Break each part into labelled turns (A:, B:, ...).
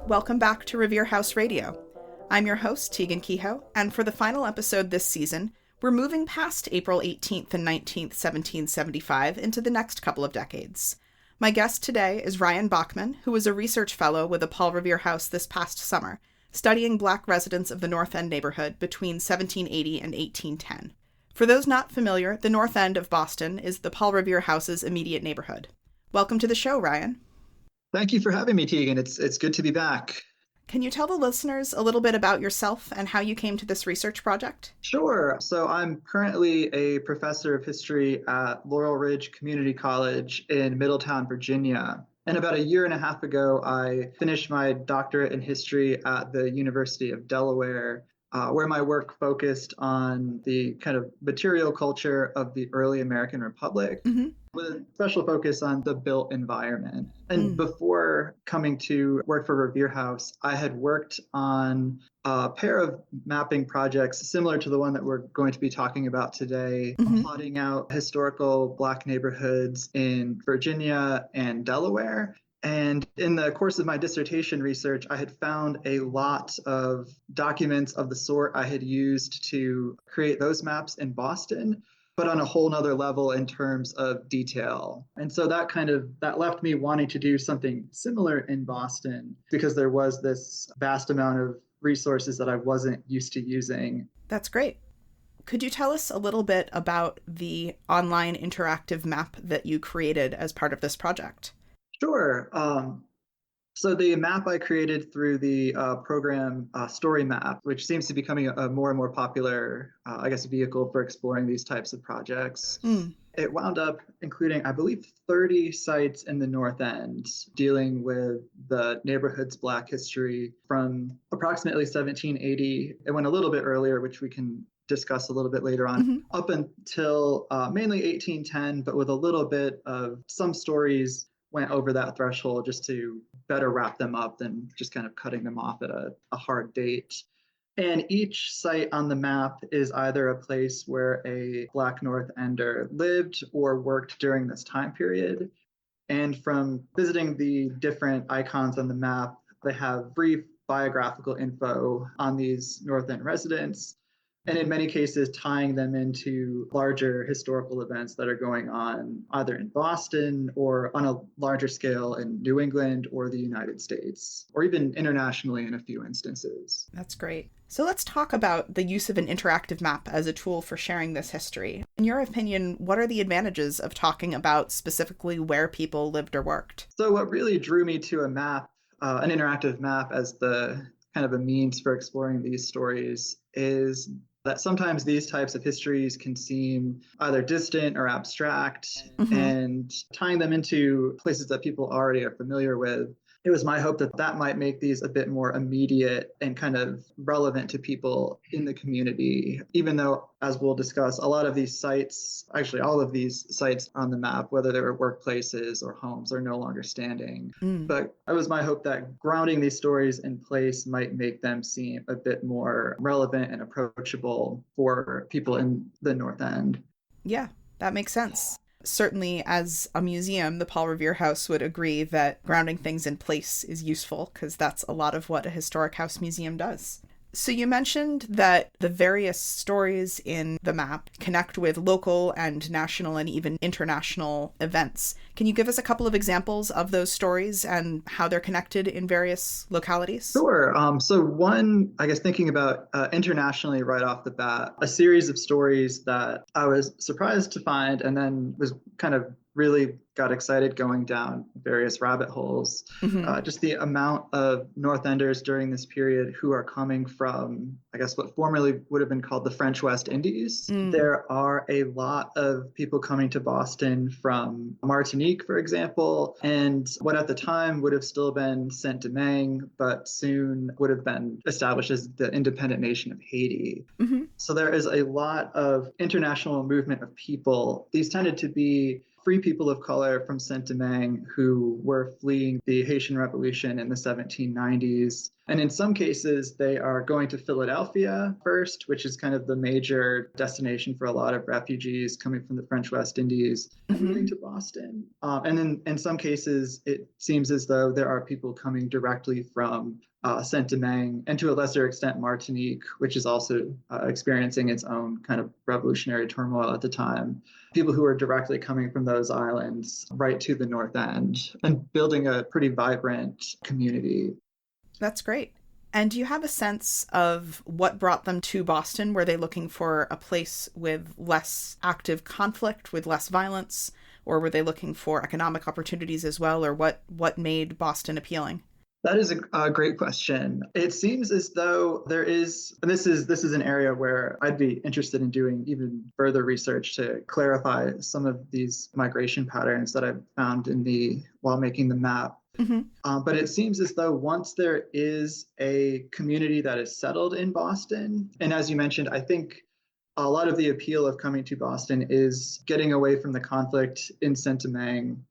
A: Welcome back to Revere House Radio. I'm your host, Tegan Kehoe, and for the final episode this season, we're moving past April 18th and 19th, 1775 into the next couple of decades. My guest today is Ryan Bachman, who was a research fellow with the Paul Revere House this past summer, studying Black residents of the North End neighborhood between 1780 and 1810. For those not familiar, the North End of Boston is the Paul Revere House's immediate neighborhood. Welcome to the show, Ryan.
B: Thank you for having me, Tegan. It's good to be back.
A: Can you tell the listeners a little bit about yourself and how you came to this research project?
B: Sure. So I'm currently a professor of history at Laurel Ridge Community College in Middletown, Virginia. And about a year and a half ago, I finished my doctorate in history at the University of Delaware, where my work focused on the kind of material culture of the early American Republic, with a special focus on the built environment. And before coming to work for Revere House, I had worked on a pair of mapping projects similar to the one that we're going to be talking about today, plotting out historical Black neighborhoods in Virginia and Delaware. And in the course of my dissertation research, I had found a lot of documents of the sort I had used to create those maps in Boston, but on a whole nother level in terms of detail. And so that left me wanting to do something similar in Boston, because there was this vast amount of resources that I wasn't used to using.
A: That's great. Could you tell us a little bit about the online interactive map that you created as part of this project?
B: Sure. So the map I created through the program Story Map, which seems to be becoming a more and more popular, vehicle for exploring these types of projects. It wound up including, I believe, 30 sites in the North End, dealing with the neighborhood's Black history from approximately 1780. It went a little bit earlier, which we can discuss a little bit later on, up until mainly 1810, but with a little bit of some stories went over that threshold just to better wrap them up than just kind of cutting them off at a hard date. And each site on the map is either a place where a Black North Ender lived or worked during this time period. And from visiting the different icons on the map, they have brief biographical info on these North End residents, and in many cases tying them into larger historical events that are going on either in Boston or on a larger scale in New England or the United States, or even internationally in a few instances.
A: That's great. So let's talk about the use of an interactive map as a tool for sharing this history. In your opinion, what are the advantages of talking about specifically where people lived or worked?
B: So what really drew me to a map, an interactive map as the kind of a means for exploring these stories, is that sometimes these types of histories can seem either distant or abstract, and tying them into places that people already are familiar with. It was my hope that that might make these a bit more immediate and kind of relevant to people in the community, even though, as we'll discuss, a lot of these sites, actually all of these sites on the map, whether they were workplaces or homes, are no longer standing. But it was my hope that grounding these stories in place might make them seem a bit more relevant and approachable for people in the North End.
A: Yeah, that makes sense. Certainly, as a museum, the Paul Revere House would agree that grounding things in place is useful, because that's a lot of what a historic house museum does. So you mentioned that the various stories in the map connect with local and national and even international events. Can you give us a couple of examples of those stories and how they're connected in various localities?
B: Sure. So one, I guess, thinking about internationally right off the bat, a series of stories that I was surprised to find and then was kind of really got excited going down various rabbit holes. Just the amount of North Enders during this period who are coming from, I guess, what formerly would have been called the French West Indies. There are a lot of people coming to Boston from Martinique, for example, and what at the time would have still been Saint-Domingue, but soon would have been established as the independent nation of Haiti. So there is a lot of international movement of people. These tended to be free people of color from Saint-Domingue who were fleeing the Haitian Revolution in the 1790s. And in some cases, they are going to Philadelphia first, which is kind of the major destination for a lot of refugees coming from the French West Indies, and moving to Boston. And then in some cases, it seems as though there are people coming directly from Saint-Domingue, and to a lesser extent, Martinique, which is also experiencing its own kind of revolutionary turmoil at the time. People who are directly coming from those islands right to the North End and building a pretty vibrant community.
A: That's great. And do you have a sense of what brought them to Boston? Were they looking for a place with less active conflict, with less violence? Or were they looking for economic opportunities as well? Or what made Boston appealing?
B: That is a great question. It seems as though there is, and this is an area where I'd be interested in doing even further research to clarify some of these migration patterns that I've found while making the map. But it seems as though once there is a community that is settled in Boston, and as you mentioned, I think a lot of the appeal of coming to Boston is getting away from the conflict in Saint-Domingue,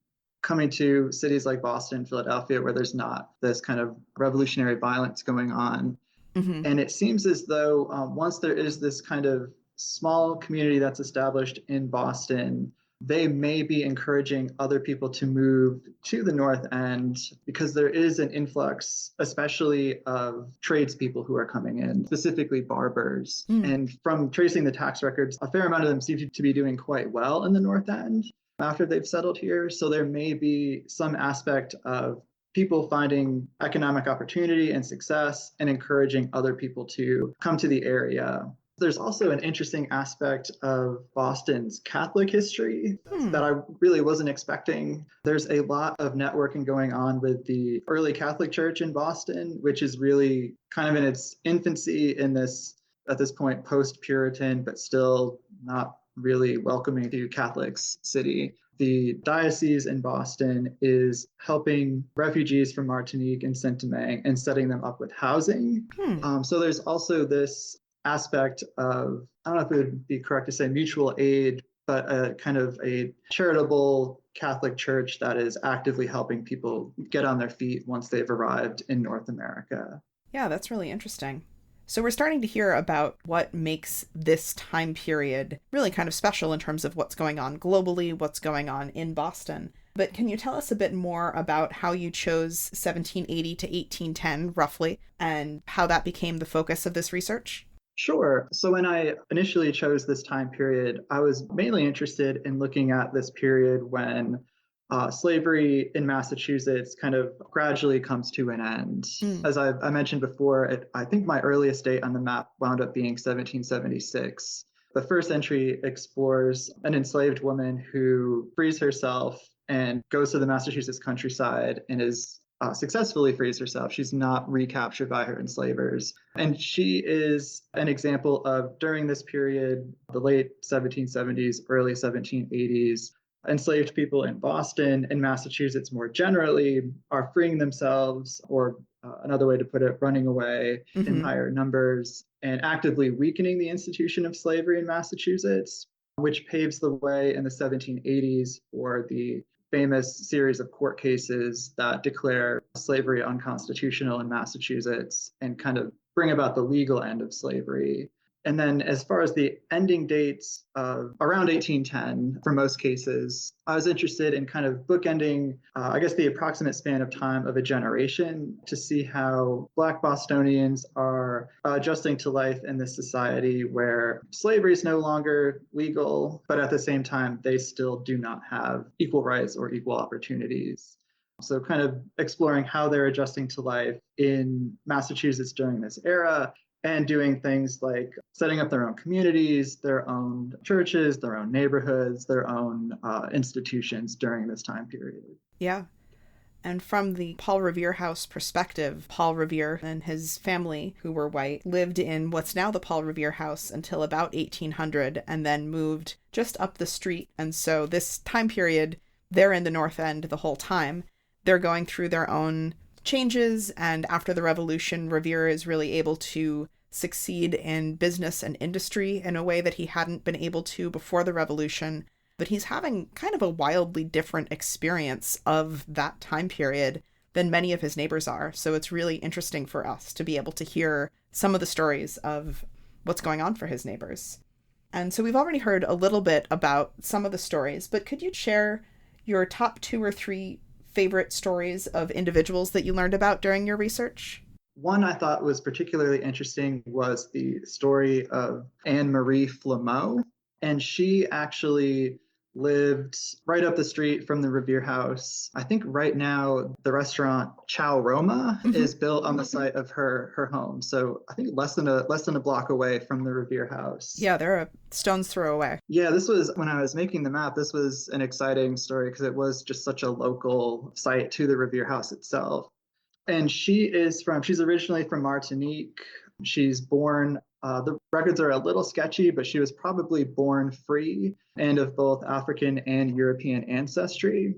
B: coming to cities like Boston, Philadelphia, where there's not this kind of revolutionary violence going on. And it seems as though once there is this kind of small community that's established in Boston, they may be encouraging other people to move to the North End because there is an influx, especially of tradespeople who are coming in, specifically barbers. And from tracing the tax records, a fair amount of them seem to be doing quite well in the North End after they've settled here. So there may be some aspect of people finding economic opportunity and success and encouraging other people to come to the area. There's also an interesting aspect of Boston's Catholic history that I really wasn't expecting. There's a lot of networking going on with the early Catholic Church in Boston, which is really kind of in its infancy in this, at this point, post-Puritan, but still not really welcoming to Catholics city. The diocese in Boston is helping refugees from Martinique and Saint-Domingue and setting them up with housing. So there's also this aspect of, I don't know if it would be correct to say mutual aid, but a kind of a charitable Catholic church that is actively helping people get on their feet once they've arrived in North America.
A: Yeah, that's really interesting. So we're starting to hear about what makes this time period really kind of special in terms of what's going on globally, what's going on in Boston. But can you tell us a bit more about how you chose 1780 to 1810, roughly, and how that became the focus of this research?
B: Sure. So when I initially chose this time period, I was mainly interested in looking at this period when slavery in Massachusetts kind of gradually comes to an end. As I mentioned before, I think my earliest date on the map wound up being 1776. The first entry explores an enslaved woman who frees herself and goes to the Massachusetts countryside and is successfully frees herself. She's not recaptured by her enslavers. And she is an example of, during this period, the late 1770s, early 1780s, enslaved people in Boston and Massachusetts more generally are freeing themselves, or another way to put it, running away in higher numbers and actively weakening the institution of slavery in Massachusetts, which paves the way in the 1780s for the famous series of court cases that declare slavery unconstitutional in Massachusetts and kind of bring about the legal end of slavery. And then as far as the ending dates of around 1810, for most cases, I was interested in kind of bookending, I guess, the approximate span of time of a generation to see how Black Bostonians are adjusting to life in this society where slavery is no longer legal, but at the same time, they still do not have equal rights or equal opportunities. So kind of exploring how they're adjusting to life in Massachusetts during this era, and doing things like setting up their own communities, their own churches, their own neighborhoods, their own institutions during this time period.
A: Yeah. And from the Paul Revere House perspective, Paul Revere and his family, who were white, lived in what's now the Paul Revere House until about 1800 and then moved just up the street. And so this time period, they're in the North End the whole time. They're going through their own changes. And after the Revolution, Revere is really able to succeed in business and industry in a way that he hadn't been able to before the Revolution. but he's having kind of a wildly different experience of that time period than many of his neighbors are. So it's really interesting for us to be able to hear some of the stories of what's going on for his neighbors. And so we've already heard a little bit about some of the stories, but could you share your top 2 or 3 favorite stories of individuals that you learned about during your research?
B: One I thought was particularly interesting was the story of Anne Marie Flameau. And she actually lived right up the street from the Revere House. I think right now the restaurant Ciao Roma is built on the site of her home. So I think less than a block away from the Revere House.
A: Yeah, they're a stone's throw away.
B: Yeah, this was, when I was making the map, this was an exciting story because it was just such a local site to the Revere House itself. And she's originally from Martinique. She's born, the records are a little sketchy, but she was probably born free and of both African and European ancestry.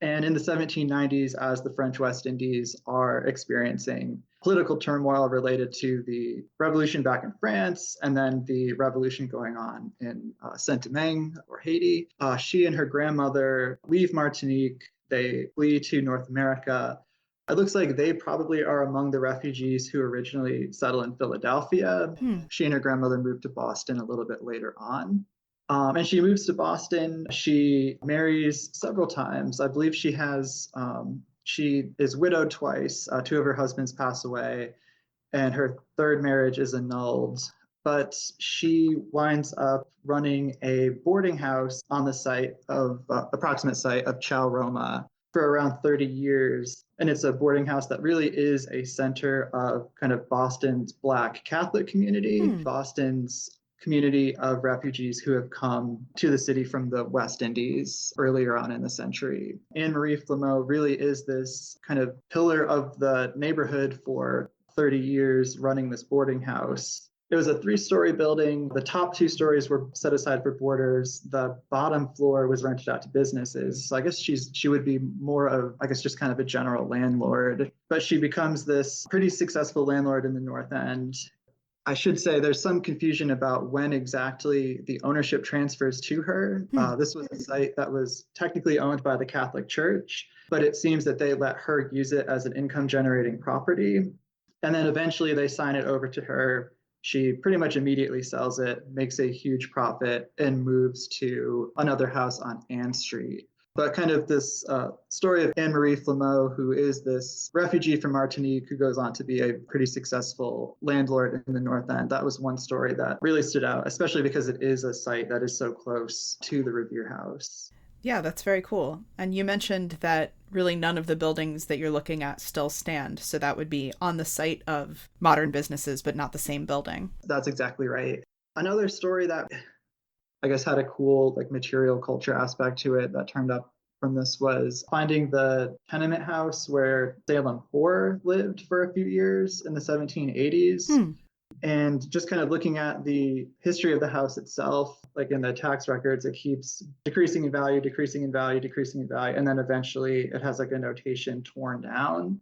B: And in the 1790s, as the French West Indies are experiencing political turmoil related to the revolution back in France and then the revolution going on in Saint-Domingue or Haiti, she and her grandmother leave Martinique. They flee to North America. It looks like they probably are among the refugees who originally settled in Philadelphia. She and her grandmother moved to Boston a little bit later on. And she moves to Boston. She marries several times. I believe she is widowed twice. 2 of her husbands pass away, and her 3rd marriage is annulled. But she winds up running a boarding house on the approximate site of Ciao Roma for around 30 years. And it's a boarding house that really is a center of kind of Boston's Black Catholic community, Boston's community of refugees who have come to the city from the West Indies earlier on in the century. Anne Marie Flameau really is this kind of pillar of the neighborhood for 30 years, running this boarding house. It was a 3-story building. The top 2 stories were set aside for boarders. The bottom floor was rented out to businesses. So I guess she would be more of, I guess, just kind of a general landlord. But she becomes this pretty successful landlord in the North End. I should say there's some confusion about when exactly the ownership transfers to her. This was a site that was technically owned by the Catholic Church, but it seems that they let her use it as an income-generating property. And then eventually they sign it over to her. She pretty much immediately sells it, makes a huge profit, and moves to another house on Ann Street. But kind of this story of Anne Marie Flameau, who is this refugee from Martinique who goes on to be a pretty successful landlord in the North End. That was one story that really stood out, especially because it is a site that is so close to the Revere House.
A: Yeah, that's very cool. And you mentioned that really none of the buildings that you're looking at still stand. So that would be on the site of modern businesses, but not the same building.
B: That's exactly right. Another story that I guess had a cool material culture aspect to it that turned up from this was finding the tenement house where Salem Poor lived for a few years in the 1780s. And just kind of looking at the history of the house itself, like in the tax records, it keeps decreasing in value, decreasing in value, decreasing in value. And then eventually it has a notation torn down.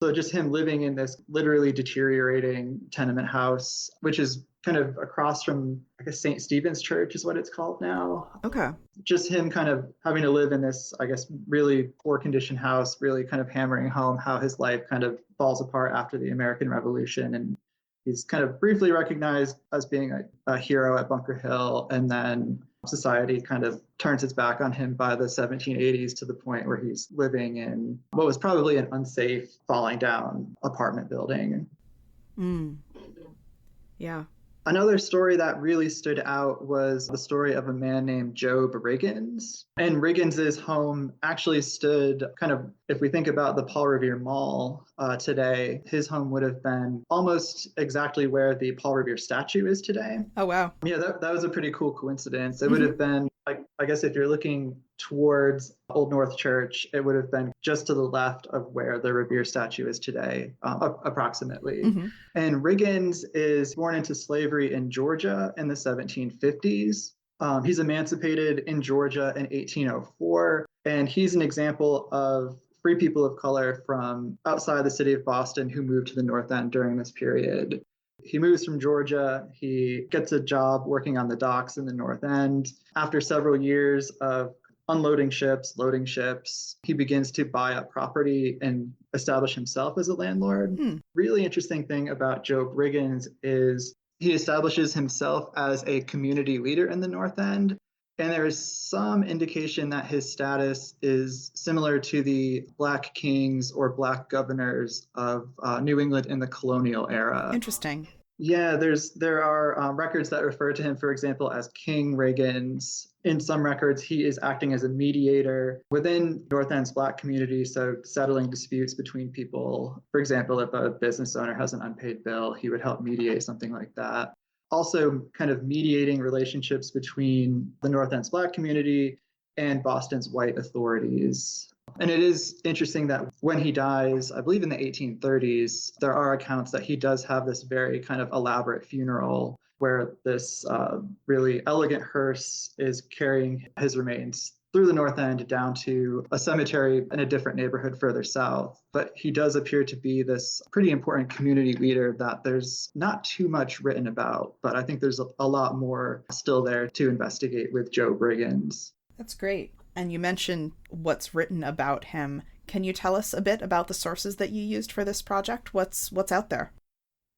B: So just him living in this literally deteriorating tenement house, which is kind of across from, I guess, St. Stephen's Church is what it's called now.
A: Okay.
B: Just him kind of having to live in this, I guess, really poor condition house, really kind of hammering home how his life kind of falls apart after the American Revolution. And he's kind of briefly recognized as being a hero at Bunker Hill, and then society kind of turns its back on him by the 1780s to the point where he's living in what was probably an unsafe, falling down apartment building.
A: Yeah.
B: Another story that really stood out was the story of a man named Job Riggins. And Riggins's home actually stood kind of, if we think about the Paul Revere Mall today, his home would have been almost exactly where the Paul Revere statue is today.
A: Oh, wow.
B: Yeah, that was a pretty cool coincidence. It would have been, I guess if you're looking towards Old North Church, it would have been just to the left of where the Revere statue is today, approximately. And Riggins is born into slavery in Georgia in the 1750s. He's emancipated in Georgia in 1804, and he's an example of free people of color from outside the city of Boston who moved to the North End during this period. he moves from Georgia. He gets a job working on the docks in the North End. After several years of unloading ships, loading ships, he begins to buy up property and establish himself as a landlord. Really interesting thing about Joe Briggins is he establishes himself as a community leader in the North End. And there is some indication that his status is similar to the Black kings or Black governors of New England in the colonial era.
A: Interesting.
B: Yeah, there are records that refer to him, for example, as King Riggins. In some records, he is acting as a mediator within North End's Black community, so settling disputes between people. For example, if a business owner has an unpaid bill, he would help mediate something like that. Also, kind of mediating relationships between the North End's Black community and Boston's white authorities. And it is interesting that when he dies, I believe in the 1830s, there are accounts that he does have this very kind of elaborate funeral where this really elegant hearse is carrying his remains through the North End down to a cemetery in a different neighborhood further south. But he does appear to be this pretty important community leader that there's not too much written about, but I think there's a lot more still there to investigate with Joe Briggins.
A: That's great. And you mentioned what's written about him. Can you tell us a bit about the sources that you used for this project? What's out there?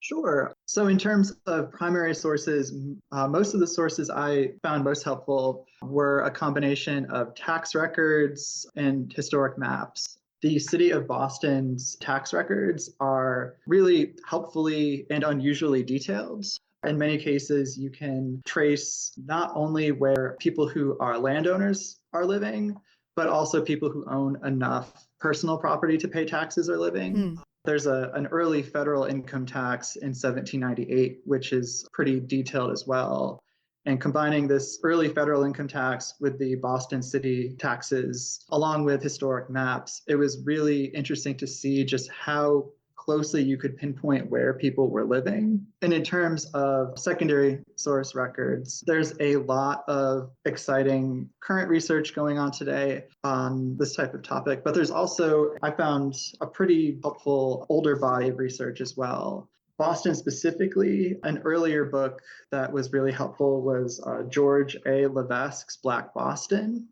B: Sure. So in terms of primary sources, most of the sources I found most helpful were a combination of tax records and historic maps. The city of Boston's tax records are really helpfully and unusually detailed. In many cases, you can trace not only where people who are landowners are living, but also people who own enough personal property to pay taxes are living. There's an early federal income tax in 1798, which is pretty detailed as well. And combining this early federal income tax with the Boston city taxes, along with historic maps, it was really interesting to see just how closely you could pinpoint where people were living. And in terms of secondary source records, there's a lot of exciting current research going on today on this type of topic, but there's also, I found a pretty helpful older body of research as well. Boston specifically, an earlier book that was really helpful was George A. Levesque's Black Boston.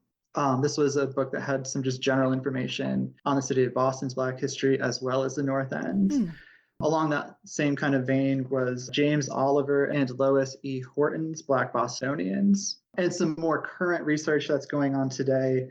B: This was a book that had some just general information on the city of Boston's Black history as well as the North End. Along that same kind of vein was James Oliver and Lois E. Horton's Black Bostonians. And some more current research that's going on today.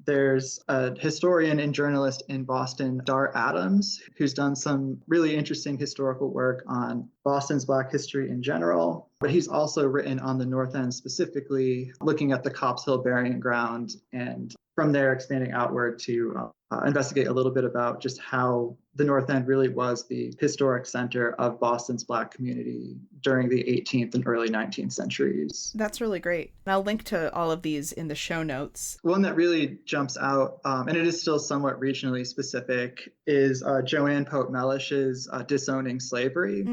B: There's a historian and journalist in Boston, Dar Adams, who's done some really interesting historical work on Boston's Black history in general. But he's also written on the North End specifically, looking at the Copp's Hill Burying Ground, and from there expanding outward to investigate a little bit about just how the North End really was the historic center of Boston's Black community during the 18th and early 19th centuries.
A: That's really great. And I'll link to all of these in the show notes.
B: One that really jumps out, and it is still somewhat regionally specific, is Joanne Pope Mellish's Disowning Slavery.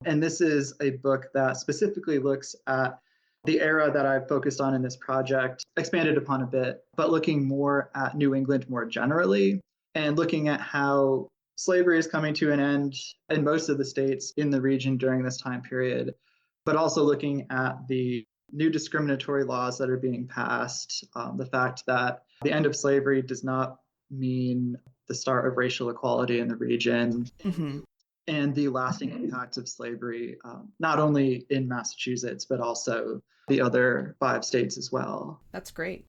B: And this is a book that specifically looks at the era that I've focused on in this project, expanded upon a bit, but looking more at New England more generally, and looking at how slavery is coming to an end in most of the states in the region during this time period, but also looking at the new discriminatory laws that are being passed, the fact that the end of slavery does not mean the start of racial equality in the region. And the lasting impacts of slavery, not only in Massachusetts, but also the other 5 states as well.
A: That's great.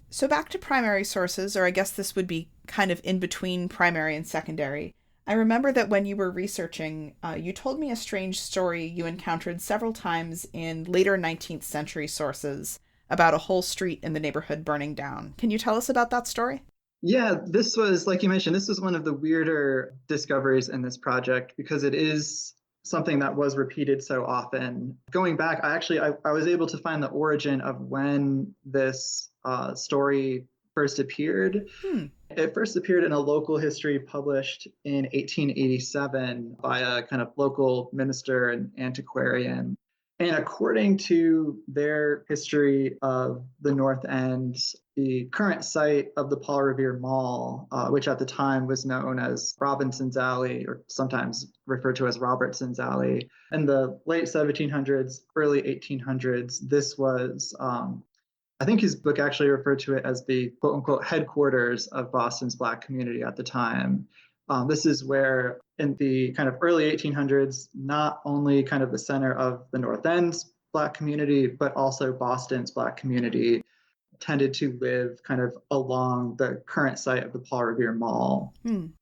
A: So back to primary sources, or I guess this would be kind of in between primary and secondary. I remember that when you were researching, you told me a strange story you encountered several times in later 19th century sources about a whole street in the neighborhood burning down. Can you tell us about that story?
B: Yeah, this was, like you mentioned, this was one of the weirder discoveries in this project because it is something that was repeated so often. Going back, I was able to find the origin of when this story first appeared. It first appeared in a local history published in 1887 by a kind of local minister and antiquarian. And according to their history of the North End, the current site of the Paul Revere Mall, which at the time was known as Robinson's Alley, or sometimes referred to as Robertson's Alley, in the late 1700s, early 1800s, this was, I think his book actually referred to it as the quote unquote headquarters of Boston's Black community at the time. This is where, in the kind of early 1800s, not only kind of the center of the North End's Black community, but also Boston's Black community tended to live kind of along the current site of the Paul Revere Mall.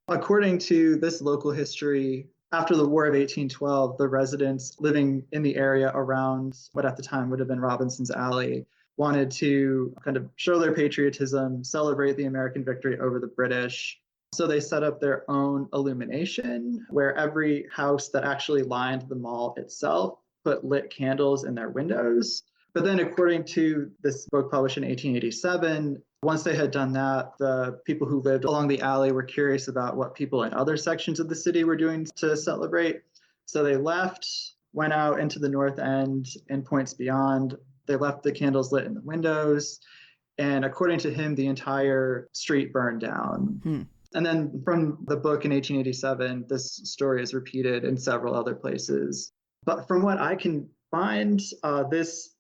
B: According to this local history, after the War of 1812, the residents living in the area around what at the time would have been Robinson's Alley wanted to kind of show their patriotism, celebrate the American victory over the British. So they set up their own illumination where every house that actually lined the mall itself put lit candles in their windows. But then, according to this book published in 1887, once they had done that, the people who lived along the alley were curious about what people in other sections of the city were doing to celebrate. So they left, went out into the North End and points beyond. They left the candles lit in the windows. And according to him, the entire street burned down. And then from the book in 1887, this story is repeated in several other places. But from what I can find, this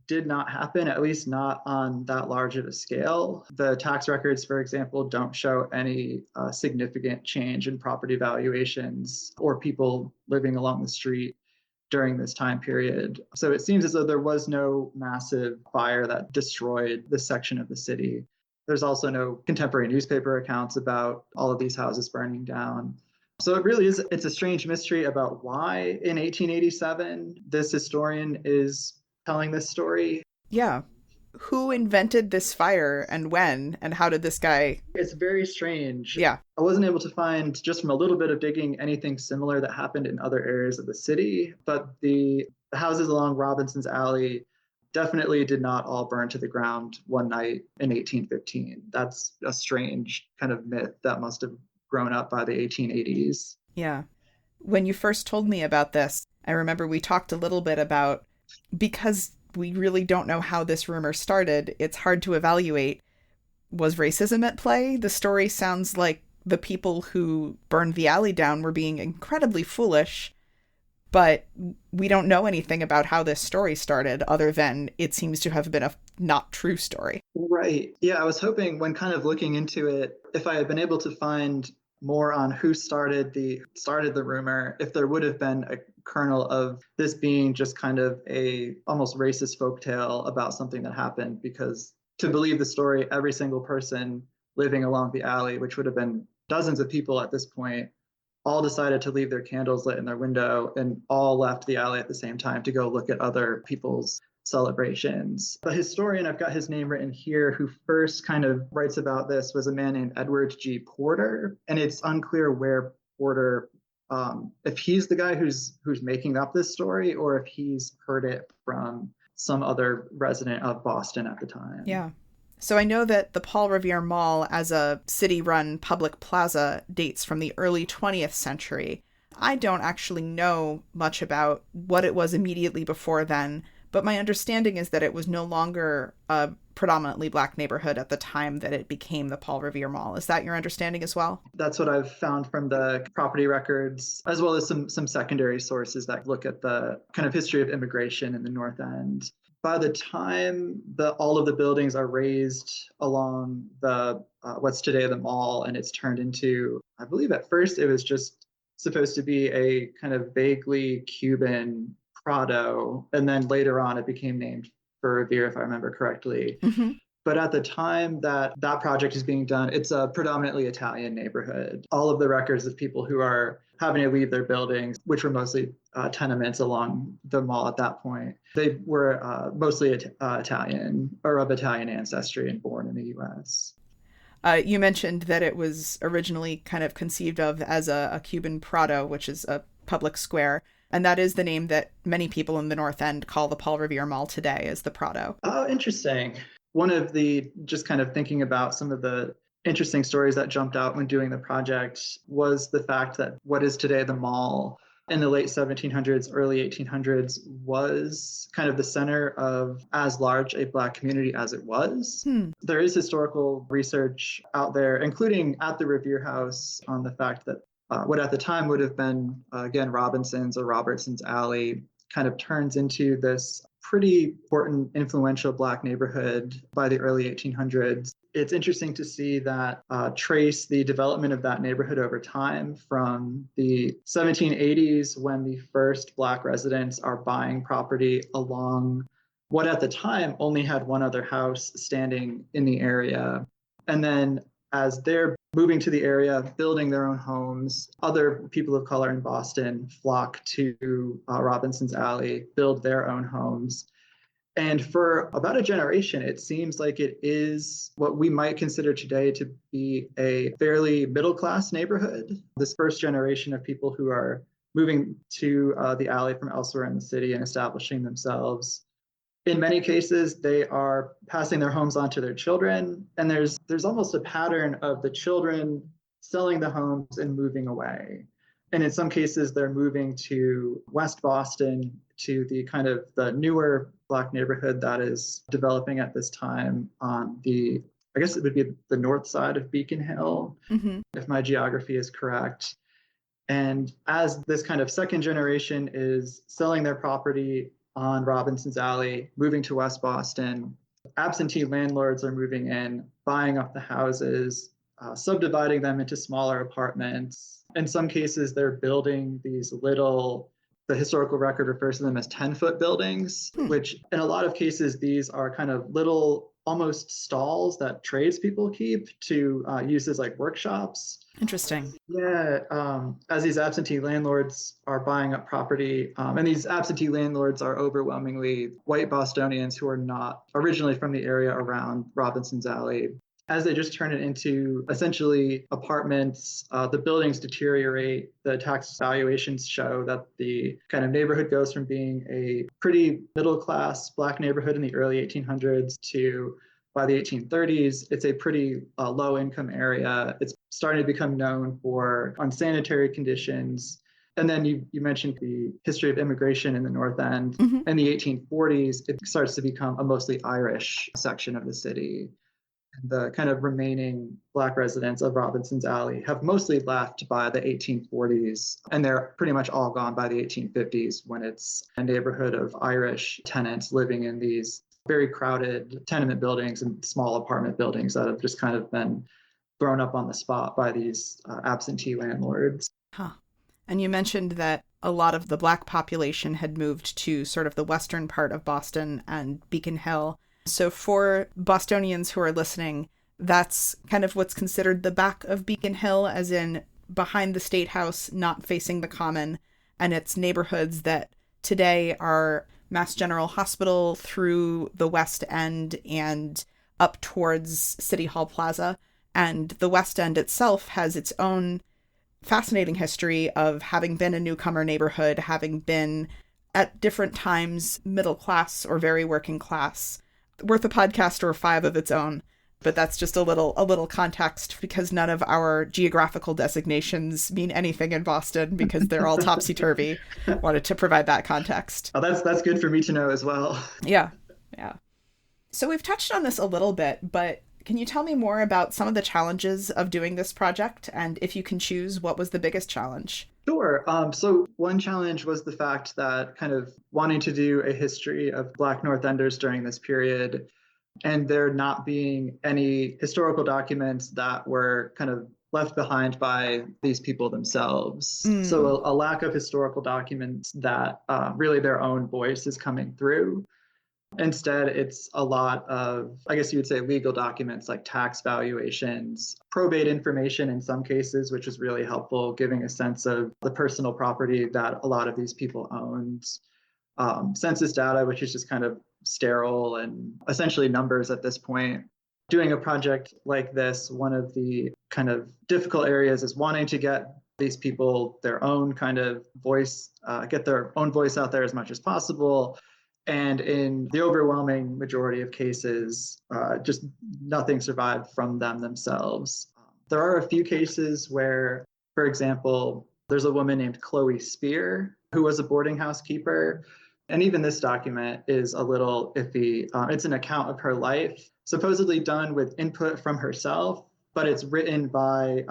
B: did not happen, at least not on that large of a scale. The tax records, for example, don't show any significant change in property valuations or people living along the street during this time period. So it seems as though there was no massive fire that destroyed this section of the city. There's also no contemporary newspaper accounts about all of these houses burning down. So it really is, it's a strange mystery about why in 1887 this historian is telling this story.
A: Yeah. Who invented this fire and when, and how did this guy...
B: It's very strange.
A: Yeah.
B: I wasn't able to find, just from a little bit of digging, anything similar that happened in other areas of the city, but the houses along Robinson's Alley definitely did not all burn to the ground one night in 1815. That's a strange kind of myth that must have grown up by the 1880s.
A: Yeah. When you first told me about this, I remember we talked a little bit about, because we really don't know how this rumor started, it's hard to evaluate. Was racism at play? The story sounds like the people who burned the alley down were being incredibly foolish, but we don't know anything about how this story started other than it seems to have been a not true story.
B: Right. Yeah, I was hoping when kind of looking into it, if I had been able to find more on who started the rumor, if there would have been a kernel of this being just kind of a almost racist folktale about something that happened, because to believe the story, every single person living along the alley, which would have been dozens of people at this point, all decided to leave their candles lit in their window and all left the alley at the same time to go look at other people's celebrations. The historian, I've got his name written here, who first kind of writes about this was a man named Edward G. Porter. And it's unclear where Porter, if he's the guy who's making up this story or if he's heard it from some other resident of Boston at the time.
A: Yeah. So I know that the Paul Revere Mall as a city-run public plaza dates from the early 20th century. I don't actually know much about what it was immediately before then, but my understanding is that it was no longer a predominantly Black neighborhood at the time that it became the Paul Revere Mall. Is that your understanding as well?
B: That's what I've found from the property records, as well as some secondary sources that look at the kind of history of immigration in the North End. By the time all of the buildings are raised along the what's today the mall, and it's turned into, I believe at first it was just supposed to be a kind of vaguely Cuban Prado, and then later on it became named for Revere, if I remember correctly.
A: Mm-hmm.
B: But at the time that project is being done, it's a predominantly Italian neighborhood. All of the records of people who are having to leave their buildings, which were mostly tenements along the mall at that point, they were mostly Italian or of Italian ancestry and born in the U.S.
A: You mentioned that it was originally kind of conceived of as a Cuban Prado, which is a public square. And that is the name that many people in the North End call the Paul Revere Mall today, is the Prado.
B: Oh, interesting. One of the, just kind of thinking about some of the interesting stories that jumped out when doing the project was the fact that what is today the mall in the late 1700s, early 1800s was kind of the center of as large a Black community as it was. There is historical research out there, including at the Revere House, on the fact that what at the time would have been, again, Robinson's or Robertson's Alley kind of turns into this pretty important, influential Black neighborhood by the early 1800s. It's interesting to see that trace the development of that neighborhood over time from the 1780s, when the first Black residents are buying property along what at the time only had one other house standing in the area. And then as they're moving to the area, building their own homes, other people of color in Boston flock to Robinson's Alley, build their own homes. And for about a generation, it seems like it is what we might consider today to be a fairly middle-class neighborhood. This first generation of people who are moving to the alley from elsewhere in the city and establishing themselves. In many cases, they are passing their homes on to their children, and there's almost a pattern of the children selling the homes and moving away. And in some cases, they're moving to West Boston, to the kind of the newer Black neighborhood that is developing at this time on the, I guess it would be the north side of Beacon Hill, if my geography is correct. And as this kind of second generation is selling their property on Robinson's Alley, moving to West Boston, absentee landlords are moving in, buying up the houses, subdividing them into smaller apartments. In some cases, they're building these little, the historical record refers to them as 10-foot buildings, which in a lot of cases, these are kind of little, almost stalls that tradespeople keep to use as like workshops.
A: Interesting.
B: Yeah, as these absentee landlords are buying up property, and these absentee landlords are overwhelmingly white Bostonians who are not originally from the area around Robinson's Alley. As they just turn it into essentially apartments, the buildings deteriorate, the tax valuations show that the kind of neighborhood goes from being a pretty middle-class Black neighborhood in the early 1800s to, by the 1830s, it's a pretty low-income area. It's starting to become known for unsanitary conditions. And then you mentioned the history of immigration in the North End. In the 1840s, it starts to become a mostly Irish section of the city. The kind of remaining Black residents of Robinson's Alley have mostly left by the 1840s, and they're pretty much all gone by the 1850s, when it's a neighborhood of Irish tenants living in these very crowded tenement buildings and small apartment buildings that have just kind of been thrown up on the spot by these absentee landlords.
A: And you mentioned that a lot of the Black population had moved to sort of the western part of Boston and Beacon Hill. So for Bostonians who are listening, that's kind of what's considered the back of Beacon Hill, as in behind the State House, not facing the Common. And it's neighborhoods that today are Mass General Hospital through the West End and up towards City Hall Plaza. And the West End itself has its own fascinating history of having been a newcomer neighborhood, having been at different times middle class or very working class. Worth a podcast or 5 of its own, but that's just a little context, because none of our geographical designations mean anything in Boston because they're all topsy-turvy. Wanted to provide that context.
B: Oh, that's good for me to know as well.
A: Yeah. So we've touched on this a little bit, but can you tell me more about some of the challenges of doing this project? And if you can choose, what was the biggest challenge?
B: Sure. So one challenge was the fact that kind of wanting to do a history of Black North Enders during this period, and there not being any historical documents that were kind of left behind by these people themselves. So a lack of historical documents that really their own voice is coming through. Instead, it's a lot of, I guess you would say, legal documents like tax valuations, probate information in some cases, which is really helpful, giving a sense of the personal property that a lot of these people owned. Census data, which is just kind of sterile and essentially numbers at this point. Doing a project like this, one of the kind of difficult areas is wanting to get these people their own kind of voice, get their own voice out there as much as possible. And in the overwhelming majority of cases, just nothing survived from them themselves. There are a few cases where, for example, There's a woman named Chloe Spear, who was a boarding house keeper. And even this document is a little iffy. It's an account of her life, supposedly done with input from herself, but it's written by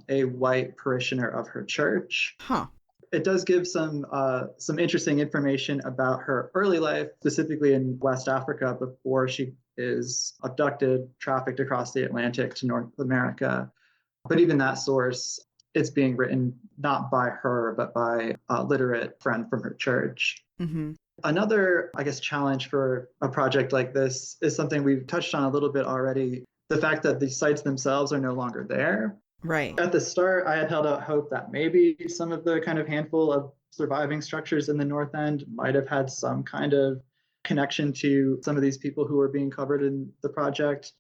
B: a white parishioner of her church.
A: Huh.
B: It does give some interesting information about her early life, specifically in West Africa, before she is abducted, trafficked across the Atlantic to North America. But even that source, it's being written not by her, but by a literate friend from her church.
A: Mm-hmm.
B: Another, I guess, challenge for a project like this is something we've touched on a little bit already. The fact that the sites themselves are no longer there.
A: Right.
B: At the start, I had held out hope that maybe some of the kind of handful of surviving structures in the North End might have had some kind of connection to some of these people who were being covered in the project.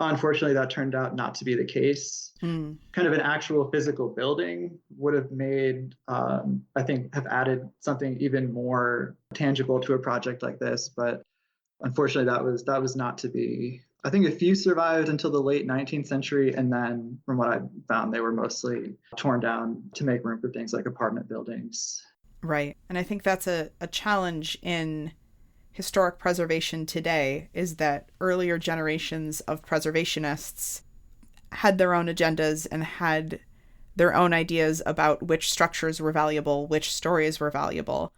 B: Unfortunately, that turned out not to be the case. Kind of an actual physical building would have made, I think, have added something even more tangible to a project like this. But unfortunately, that was not to be. I think a few survived until the late 19th century, and then from what I found, they were mostly torn down to make room for things like apartment buildings.
A: Right. And I think that's a challenge in historic preservation today, is that earlier generations of preservationists had their own agendas and had their own ideas about which structures were valuable, which stories were valuable.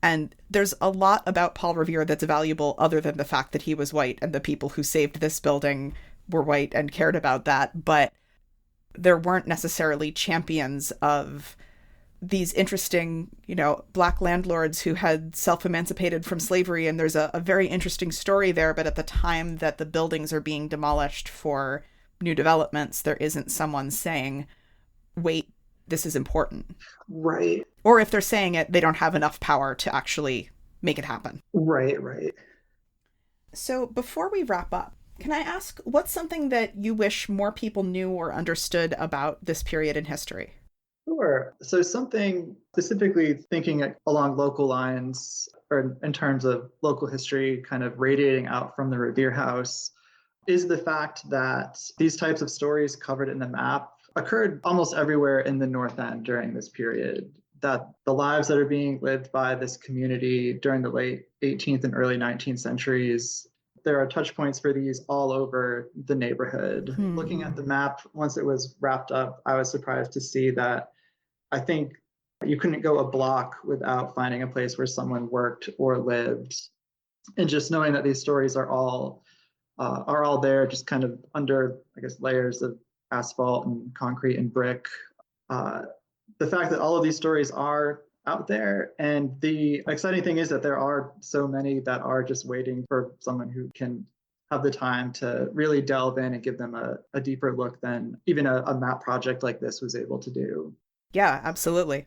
A: And there's a lot about Paul Revere that's valuable other than the fact that he was white and the people who saved this building were white and cared about that. But there weren't necessarily champions of these interesting, Black landlords who had self-emancipated from slavery. And there's a very interesting story there. But at the time that the buildings are being demolished for new developments, there isn't someone saying, wait, this is important.
B: Right.
A: Or if they're saying it, they don't have enough power to actually make it happen.
B: Right.
A: So before we wrap up, can I ask, what's something that you wish more people knew or understood about this period in history?
B: Sure. So something specifically thinking along local lines, or in terms of local history kind of radiating out from the Revere House, is the fact that these types of stories covered in the map occurred almost everywhere in the North End during this period. That the lives that are being lived by this community during the late 18th and early 19th centuries, there are touch points for these all over the neighborhood. Looking at the map, once it was wrapped up, I was surprised to see that I think you couldn't go a block without finding a place where someone worked or lived. And just knowing that these stories are all there, just kind of under, I guess, layers of asphalt and concrete and brick. The fact that all of these stories are out there, and the exciting thing is that there are so many that are just waiting for someone who can have the time to really delve in and give them a deeper look than even a map project like this was able to do.
A: Yeah, absolutely.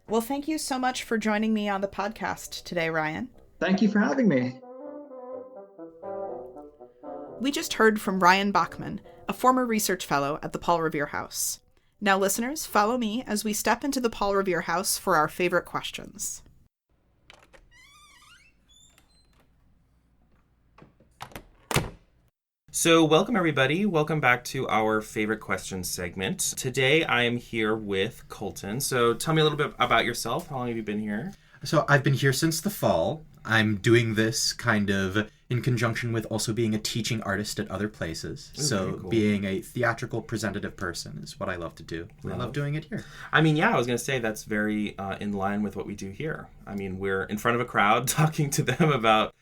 A: Well, thank you so much for joining me on the podcast today, Ryan.
B: Thank you for having me.
A: We just heard from Ryan Bachman, a former research fellow at the Paul Revere House. Now, listeners, follow me as we step into the Paul Revere House for our favorite questions.
C: So welcome, everybody. Welcome back to our favorite questions segment. Today, I am here with Colton. So tell me a little bit about yourself. How long have you been here?
D: So I've been here since the fall. I'm doing this kind of in conjunction with also being a teaching artist at other places.
C: Ooh,
D: so
C: cool.
D: Being a theatrical presentative person is what I love to do. I love doing it here.
C: I mean, yeah, I was going to say that's very in line with what we do here. I mean, we're in front of a crowd talking to them about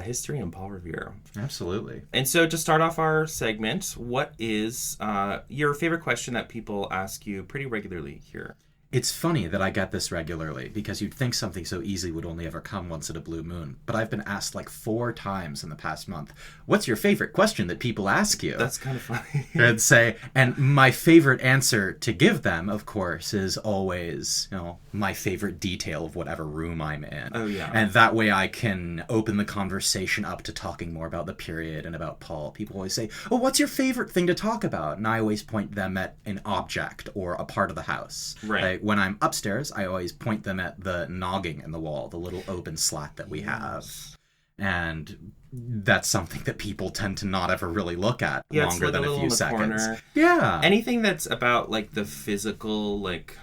C: history and Paul Revere.
D: Absolutely.
C: And so to start off our segment, what is your favorite question that people ask you pretty regularly here?
D: It's funny that I get this regularly because you'd think something so easy would only ever come once in a blue moon. But I've been asked like 4 times in the past month, what's your favorite question that people ask you?
C: That's kind of funny.
D: And my favorite answer to give them, of course, is always, my favorite detail of whatever room I'm in.
C: Oh, yeah.
D: And that way I can open the conversation up to talking more about the period and about Paul. People always say, oh, what's your favorite thing to talk about? And I always point them at an object or a part of the house.
C: Right.
D: When I'm upstairs, I always point them at the nogging in the wall, the little open slat that we have. And that's something that people tend to not ever really look at longer
C: it's
D: than a few seconds.
C: Corner.
D: Yeah.
C: Anything that's about like the physical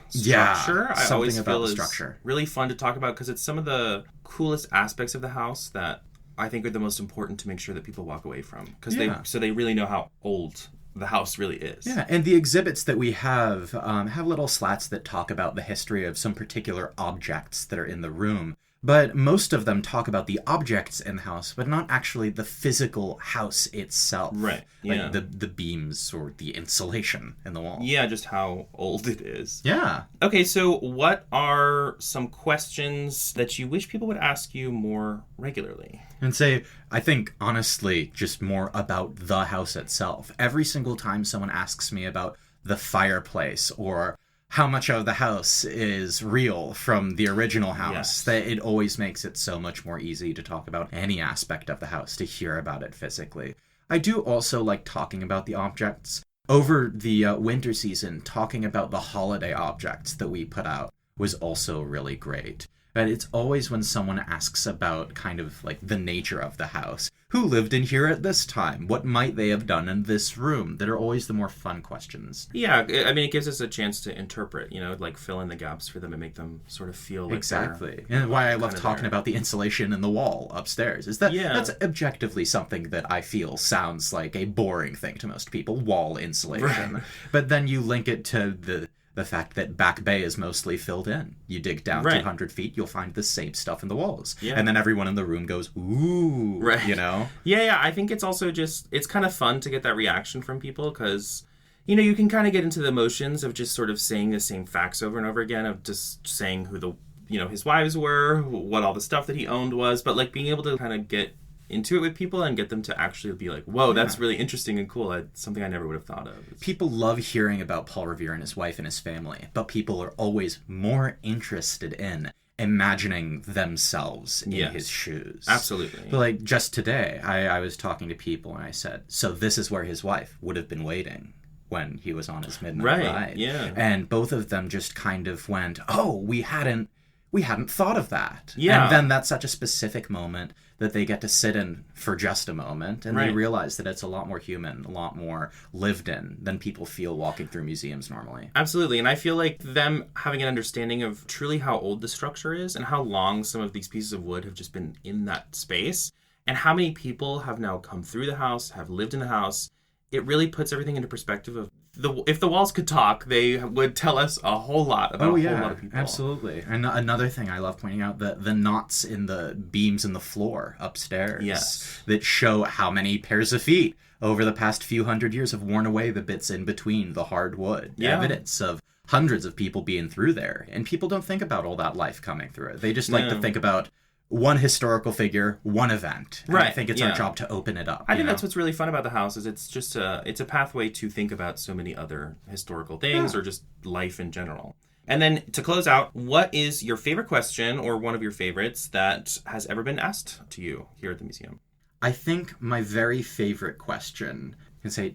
C: structure, I always feel is really fun to talk about because it's some of the coolest aspects of the house that I think are the most important to make sure that people walk away from because they really know how old the house really is.
D: Yeah, and the exhibits that we have little slats that talk about the history of some particular objects that are in the room. But most of them talk about the objects in the house, but not actually the physical house itself.
C: Right, yeah.
D: Like the beams or the insulation in the wall.
C: Yeah, just how old it is.
D: Yeah.
C: Okay, so what are some questions that you wish people would ask you more regularly?
D: And say, I think, honestly, just more about the house itself. Every single time someone asks me about the fireplace or how much of the house is real from the original house, that it always makes it so much more easy to talk about any aspect of the house, to hear about it physically. I do also like talking about the objects. Over the winter season, talking about the holiday objects that we put out was also really great. But it's always when someone asks about kind of like the nature of the house. Who lived in here at this time? What might they have done in this room? That are always the more fun questions.
C: Yeah, I mean, it gives us a chance to interpret, like fill in the gaps for them and make them sort of feel like
D: exactly. And why I love talking about the insulation in the wall upstairs is that that's objectively something that I feel sounds like a boring thing to most people, wall insulation. Right. But then you link it to the fact that Back Bay is mostly filled in. You dig down 200 feet, you'll find the same stuff in the walls. Yeah. And then everyone in the room goes, ooh,
C: right.
D: Yeah,
C: I think it's also it's kind of fun to get that reaction from people because, you can kind of get into the emotions of just sort of saying the same facts over and over again, of just saying who the, his wives were, what all the stuff that he owned was, but like being able to kind of get into it with people and get them to actually be like, whoa, that's really interesting and cool. Something I never would have thought of.
D: People love hearing about Paul Revere and his wife and his family, but people are always more interested in imagining themselves in his shoes.
C: Absolutely.
D: But like just today, I was talking to people and I said, so this is where his wife would have been waiting when he was on his midnight ride.
C: Yeah.
D: And both of them just kind of went, oh, we hadn't thought of that.
C: Yeah.
D: And then that's such a specific moment that they get to sit in for just a moment, and they realize that it's a lot more human, a lot more lived in than people feel walking through museums normally.
C: Absolutely, and I feel like them having an understanding of truly how old the structure is and how long some of these pieces of wood have just been in that space, and how many people have now come through the house, have lived in the house, it really puts everything into perspective of if the walls could talk, they would tell us a whole lot about a whole lot of people.
D: Absolutely. And another thing I love pointing out, the knots in the beams in the floor upstairs that show how many pairs of feet over the past few hundred years have worn away the bits in between the hardwood. Evidence of hundreds of people being through there. And people don't think about all that life coming through it. They just like to think about one historical figure, one event. And I think it's our job to open it up.
C: I think that's what's really fun about the house is it's just it's a pathway to think about so many other historical things or just life in general. And then to close out, what is your favorite question or one of your favorites that has ever been asked to you here at the museum?
D: I think my very favorite question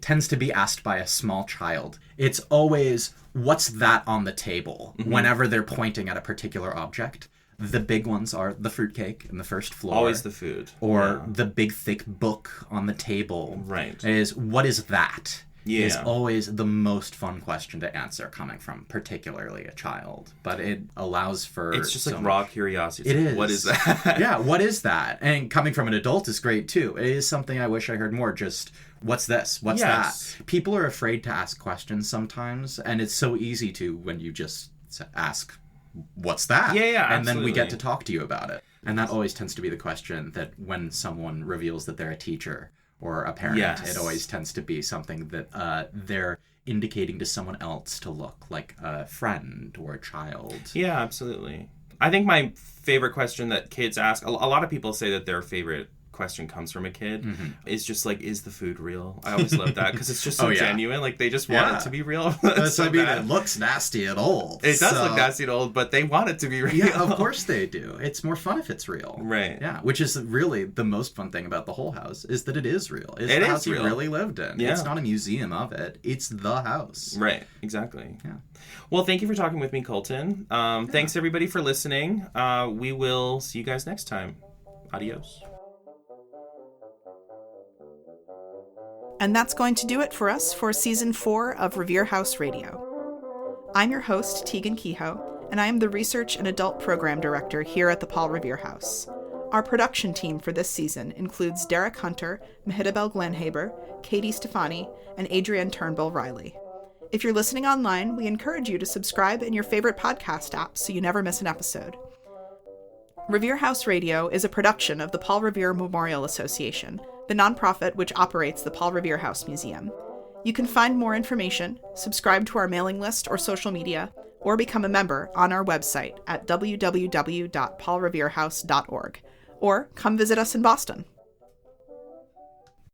D: tends to be asked by a small child. It's always, what's that on the table? Whenever they're pointing at a particular object. The big ones are the fruitcake in the first floor.
C: Always the food.
D: Or the big thick book on the table.
C: Right.
D: What is that?
C: Yeah.
D: Is always the most fun question to answer coming from particularly a child. But it allows for...
C: It's just like raw curiosity.
D: It is.
C: What is that?
D: Yeah, what is that? And coming from an adult is great too. It is something I wish I heard more. Just, what's this? What's that? People are afraid to ask questions sometimes. And it's so easy to when you just ask, what's that?
C: Yeah,
D: and then we get to talk to you about it. And that always tends to be the question that when someone reveals that they're a teacher or a parent, it always tends to be something that they're indicating to someone else to look like a friend or a child.
C: Yeah, absolutely. I think my favorite question that kids ask, a lot of people say that their favorite question comes from a kid, is just like, is the food real? I always love that because it's just so genuine. Like they just want it to be real.
D: It looks nasty and old.
C: It does look nasty and old, but they want it to be real.
D: Yeah, of course they do. It's more fun if it's real.
C: Right.
D: Yeah, which is really the most fun thing about the whole house is that it is real. It's the house you really lived in. Yeah. It's not a museum of it. It's the house.
C: Right. Exactly.
D: Yeah.
C: Well, thank you for talking with me, Colton. Thanks everybody for listening. We will see you guys next time. Adios.
A: And that's going to do it for us for Season 4 of Revere House Radio. I'm your host, Tegan Kehoe, and I am the Research and Adult Program Director here at the Paul Revere House. Our production team for this season includes Derek Hunter, Mehitabel Glenhaber, Katie Stefani, and Adrienne Turnbull-Riley. If you're listening online, we encourage you to subscribe in your favorite podcast app so you never miss an episode. Revere House Radio is a production of the Paul Revere Memorial Association, the nonprofit which operates the Paul Revere House Museum. You can find more information, subscribe to our mailing list or social media, or become a member on our website at www.paulreverehouse.org, or come visit us in Boston.